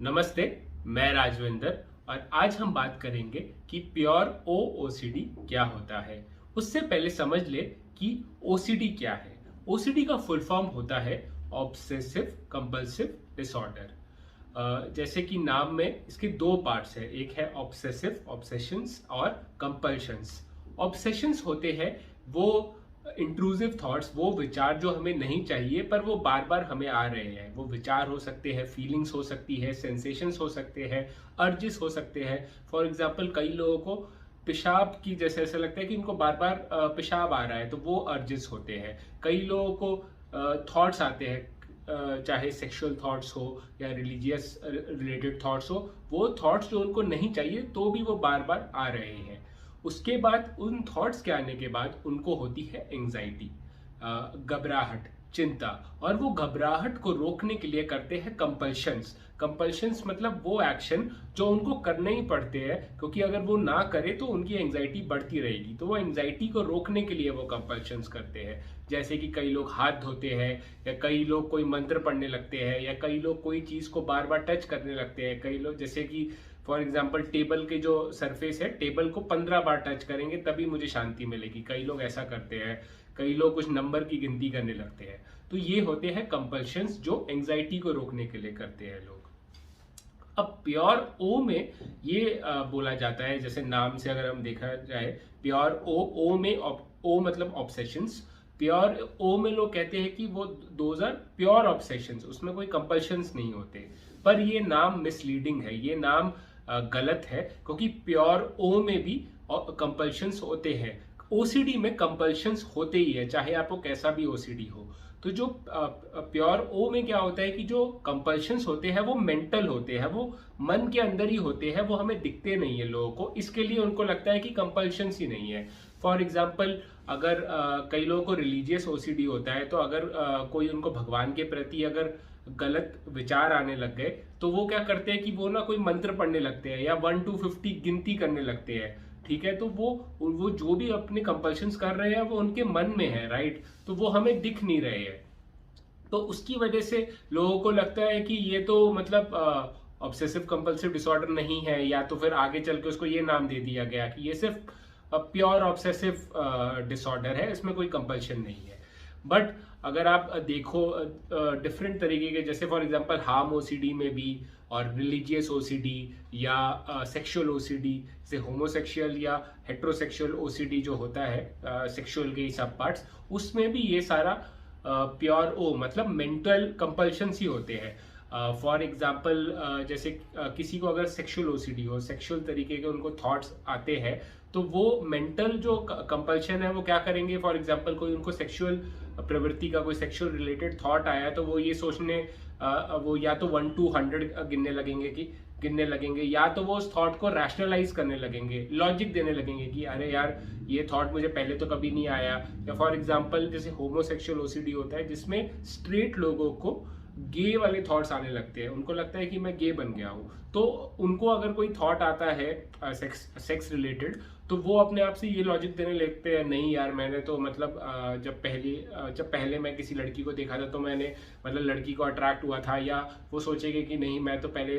नमस्ते, मैं राजविंदर और आज हम बात करेंगे कि प्योर ओसीडी क्या होता है। उससे पहले समझ ले कि ओसीडी क्या है। ओसीडी का फुल फॉर्म होता है ऑब्सेसिव कंपल्सिव डिसऑर्डर। जैसे कि नाम में इसके दो पार्ट्स है, एक है ऑब्सेसिव ऑब्सेशंस और कंपल्शंस। ऑब्सेशंस होते हैं वो इंट्रूसिव थॉट्स, वो विचार जो हमें नहीं चाहिए पर वो बार बार हमें आ रहे हैं। वो विचार हो सकते हैं, फीलिंग्स हो सकती है, सेंसेशंस हो सकते हैं, अर्जेस हो सकते हैं। फॉर एग्जांपल कई लोगों को पेशाब की जैसे ऐसा लगता है कि उनको बार बार पेशाब आ रहा है, तो वो अर्जेस होते हैं। कई लोगों को थॉट्स आते हैं, चाहे सेक्सुअल थॉट्स हो या रिलीजियस रिलेटेड थॉट्स हो, वो थॉट्स जो उनको नहीं चाहिए तो भी वो बार बार आ रहे हैं। उसके बाद उन थॉट्स के आने के बाद उनको होती है एंजाइटी, घबराहट, चिंता। और वो घबराहट को रोकने के लिए करते हैं कंपल्शंस। कंपल्शंस मतलब वो एक्शन जो उनको करने ही पड़ते हैं, क्योंकि अगर वो ना करे तो उनकी एंजाइटी बढ़ती रहेगी। तो वो एंजाइटी को रोकने के लिए वो कंपल्शंस करते हैं। जैसे कि कई लोग हाथ धोते हैं, या कई लोग कोई मंत्र पढ़ने लगते हैं, या कई लोग कोई चीज को बार बार टच करने लगते हैं। कई लोग जैसे कि फॉर एग्जाम्पल टेबल के जो सरफेस है, टेबल को 15 बार टच करेंगे तभी मुझे शांति मिलेगी। कई लोग ऐसा करते हैं। कई लोग कुछ नंबर की गिनती करने लगते हैं। तो ये होते हैं कंपल्शंस जो एंजाइटी को रोकने के लिए करते हैं लोग। अब प्योर ओ में ये बोला जाता है, जैसे नाम से अगर हम देखा जाए, प्योर ओ में ओ मतलब ऑब्सेशंस। प्योर ओ में लोग कहते हैं कि वो दोज आर प्योर ऑब्सेशंस, उसमें कोई कंपल्शंस नहीं होते। पर ये नाम मिसलीडिंग है, ये नाम गलत है, क्योंकि प्योर ओ में भी कंपल्शंस होते हैं। ओसीडी में कंपल्शंस होते ही है, चाहे आपको कैसा भी ओसीडी हो। तो जो प्योर ओ में क्या होता है कि जो कंपल्शंस होते हैं वो मेंटल होते हैं, वो मन के अंदर ही होते हैं, वो हमें दिखते नहीं है लोगों को, इसके लिए उनको लगता है कि कंपल्शंस ही नहीं है। फॉर एग्जाम्पल अगर कई लोगों को रिलीजियस ओसीडी होता है, तो अगर कोई उनको भगवान के प्रति अगर गलत विचार आने लग गए, तो वो क्या करते हैं कि वो ना कोई मंत्र पढ़ने लगते हैं या 1 to 50 गिनती करने लगते हैं। ठीक है, तो वो जो भी अपने कंपल्शंस कर रहे हैं वो उनके मन में है, राइट। तो वो हमें दिख नहीं रहे हैं। तो उसकी वजह से लोगों को लगता है कि ये तो मतलब ऑब्सेसिव कंपल्सिव डिसऑर्डर नहीं है, या तो फिर आगे चल के उसको ये नाम दे दिया गया कि ये सिर्फ प्योर ऑब्सेसिव डिसऑर्डर है, इसमें कोई कंपल्शन नहीं है। बट अगर आप देखो डिफरेंट तरीके के, जैसे फॉर एग्जांपल हार्म ओसीडी में भी, और रिलीजियस ओसीडी या सेक्सुअल ओसीडी, जैसे होमोसेक्सुअल या हेट्रोसेक्सुअल ओसीडी जो होता है, सेक्सुअल के सब पार्ट्स, उसमें भी ये सारा प्योर ओ मतलब मेंटल कंपल्शंस ही होते हैं। फॉर एग्जाम्पल जैसे किसी को अगर सेक्सुअल ओसीडी हो, सेक्सुअल तरीके के उनको थॉट्स आते हैं, तो वो मेंटल जो कंपल्शन है वो क्या करेंगे। फॉर एग्जाम्पल कोई उनको सेक्सुअल प्रवृत्ति का कोई सेक्सुअल रिलेटेड थॉट आया, तो वो ये सोचने वो या तो 1 to 100 गिनने लगेंगे, या तो वो उस थॉट को रैशनलाइज करने लगेंगे, लॉजिक देने लगेंगे कि अरे यार ये थॉट मुझे पहले तो कभी नहीं आया। या फॉर एग्जाम्पल जैसे होमोसेक्सुअल ओसीडी होता है, जिसमें स्ट्रेट लोगों को गे वाले थॉट्स आने लगते हैं, उनको लगता है कि मैं गे बन गया हूँ। तो उनको अगर कोई थॉट आता है सेक्स रिलेटेड, तो वो अपने आप से ये लॉजिक देने लगते हैं, नहीं यार मैंने तो मतलब जब पहले मैं किसी लड़की को देखा था तो मैंने मतलब लड़की को अट्रैक्ट हुआ था। या वो सोचेंगे कि नहीं, मैं तो पहले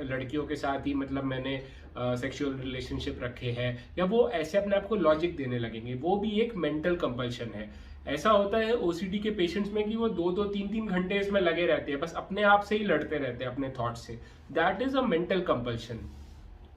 लड़कियों के साथ ही मतलब मैंने सेक्सुअल रिलेशनशिप रखे हैं। या वो ऐसे अपने आप को लॉजिक देने लगेंगे, वो भी एक मेंटल कंपल्शन है। ऐसा होता है ओसीडी के पेशेंट्स में कि वो 2-3 घंटे इसमें लगे रहते हैं, बस अपने आप से ही लड़ते रहते हैं अपने थॉट से। That is a mental compulsion.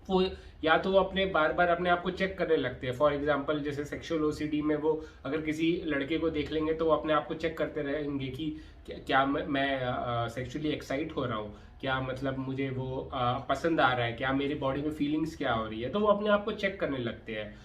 वो या तो वो अपने बार बार अपने आप को चेक करने लगते हैं। फॉर एग्जांपल जैसे सेक्सुअल ओसीडी में वो अगर किसी लड़के को देख लेंगे तो वो अपने आप को चेक करते रहेंगे कि क्या मैं सेक्सुअली एक्साइट हो रहा हूँ, क्या मतलब मुझे वो पसंद आ रहा है, क्या मेरी बॉडी में फीलिंग्स क्या हो रही है। तो वो अपने आप को चेक करने लगते हैं।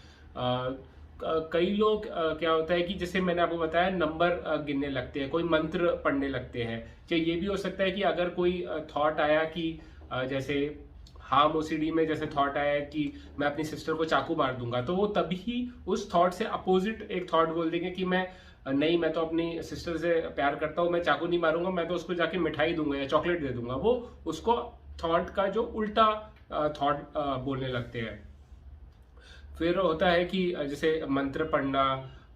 कई लोग क्या होता है कि जैसे मैंने आपको बताया, नंबर गिनने लगते हैं, कोई मंत्र पढ़ने लगते हैं। चाहे ये भी हो सकता है कि अगर कोई थॉट आया कि जैसे हार्म ओसीडी में जैसे थॉट आया कि मैं अपनी सिस्टर को चाकू मार दूंगा, तो वो तभी उस थॉट से अपोजिट एक थॉट बोल देंगे कि नहीं, मैं तो अपनी सिस्टर से प्यार करता हूँ, मैं चाकू नहीं मारूंगा, मैं तो उसको जाके मिठाई दूंगा या चॉकलेट दे दूंगा। वो उसको थॉट का जो उल्टा थॉट बोलने लगते हैं। फिर होता है कि जैसे मंत्र पढ़ना,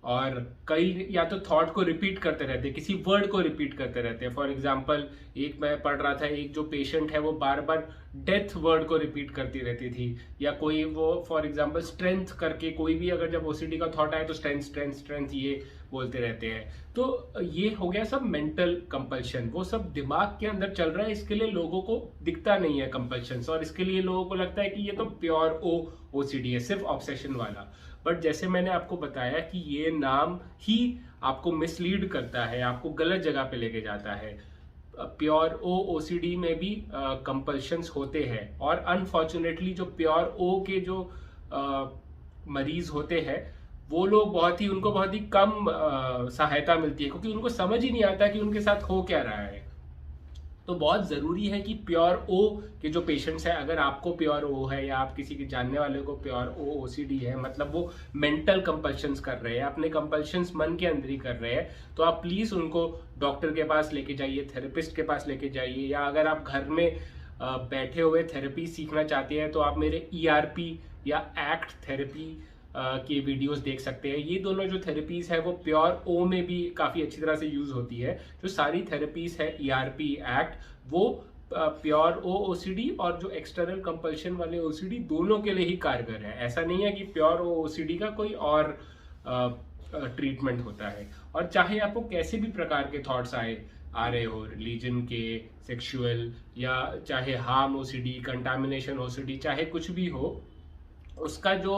और कई या तो थॉट को रिपीट करते रहते हैं, किसी वर्ड को रिपीट करते रहते हैं। फॉर एग्जांपल एक मैं पढ़ रहा था, एक जो पेशेंट है वो बार बार डेथ वर्ड को रिपीट करती रहती थी, या कोई वो फॉर एग्जांपल स्ट्रेंथ करके, कोई भी अगर जब ओसीडी का थॉट आए तो स्ट्रेंथ स्ट्रेंथ स्ट्रेंथ ये बोलते रहते हैं। तो ये हो गया सब मेंटल कंपल्शन, वो सब दिमाग के अंदर चल रहा है, इसके लिए लोगों को दिखता नहीं है कंपल्शन, और इसके लिए लोगों को लगता है कि ये तो प्योर ओसीडी है, सिर्फ ऑब्सेशन वाला। बट जैसे मैंने आपको बताया कि ये नाम ही आपको मिसलीड करता है, आपको गलत जगह पे लेके जाता है। प्योर ओसीडी में भी कंपल्शंस होते हैं, और अनफॉर्चुनेटली जो प्योर ओ के जो मरीज होते हैं वो लोग उनको बहुत ही कम सहायता मिलती है, क्योंकि उनको समझ ही नहीं आता कि उनके साथ हो क्या रहा है। तो बहुत ज़रूरी है कि प्योर ओ के जो पेशेंट्स हैं, अगर आपको प्योर ओ है या आप किसी के जानने वाले को प्योर ओ ओसीडी है, मतलब वो मेंटल कंपल्शंस कर रहे हैं, अपने कंपल्शंस मन के अंदर ही कर रहे हैं, तो आप प्लीज़ उनको डॉक्टर के पास लेके जाइए, थेरेपिस्ट के पास लेके जाइए, या अगर आप घर में बैठे हुए थेरेपी सीखना चाहते हैं तो आप मेरे ERP या एक्ट थेरेपी के वीडियोस देख सकते हैं। ये दोनों जो थेरेपीज है वो प्योर ओ में भी काफ़ी अच्छी तरह से यूज़ होती है। जो सारी थेरेपीज है ERP एक्ट, वो प्योर ओ ओसीडी और जो एक्सटर्नल कंपल्शन वाले ओसीडी दोनों के लिए ही कारगर है। ऐसा नहीं है कि प्योर ओ ओसीडी का कोई और ट्रीटमेंट होता है। और चाहे आपको कैसे भी प्रकार के थॉट्स आ रहे हो, रिलीजन के, सेक्सुअल, या चाहे हार्म ओसीडी, कंटामिनेशन ओसीडी, चाहे कुछ भी हो, उसका जो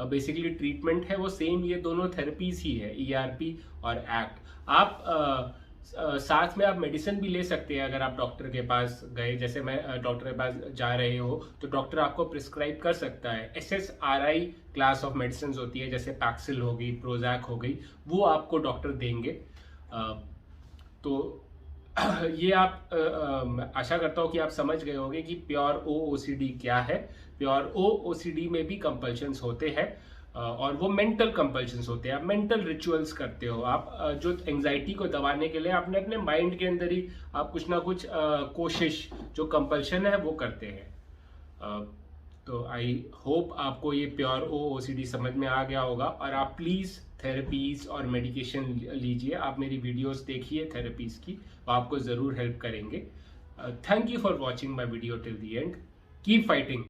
बेसिकली ट्रीटमेंट है वो सेम ये दोनों थेरेपीज ही है, ERP और एक्ट। आप साथ में आप मेडिसिन भी ले सकते हैं। अगर आप डॉक्टर के पास गए, जैसे मैं डॉक्टर के पास जा रहे हो, तो डॉक्टर आपको प्रिस्क्राइब कर सकता है। SSRI क्लास ऑफ मेडिसिन होती है, जैसे पैक्सिल हो गई, प्रोजैक हो गई, वो आपको डॉक्टर देंगे। तो ये आप आशा करता हूँ कि आप समझ गए होंगे कि प्योर ओ ओसीडी क्या है। प्योर ओ ओसीडी में भी कंपल्शंस होते हैं, और वो मेंटल कंपल्शंस होते हैं। आप मेंटल रिचुअल्स करते हो, आप जो एंजाइटी को दबाने के लिए आपने अपने माइंड के अंदर ही आप कुछ ना कुछ कोशिश, जो कंपल्शन है वो करते हैं। तो आई होप आपको ये प्योर ओ ओसीडी समझ में आ गया होगा, और आप प्लीज़ थेरेपीज और मेडिकेशन लीजिए। आप मेरी वीडियोस देखिए थेरेपीज की, वो आपको ज़रूर हेल्प करेंगे। Thank you for watching my video till the end. Keep fighting.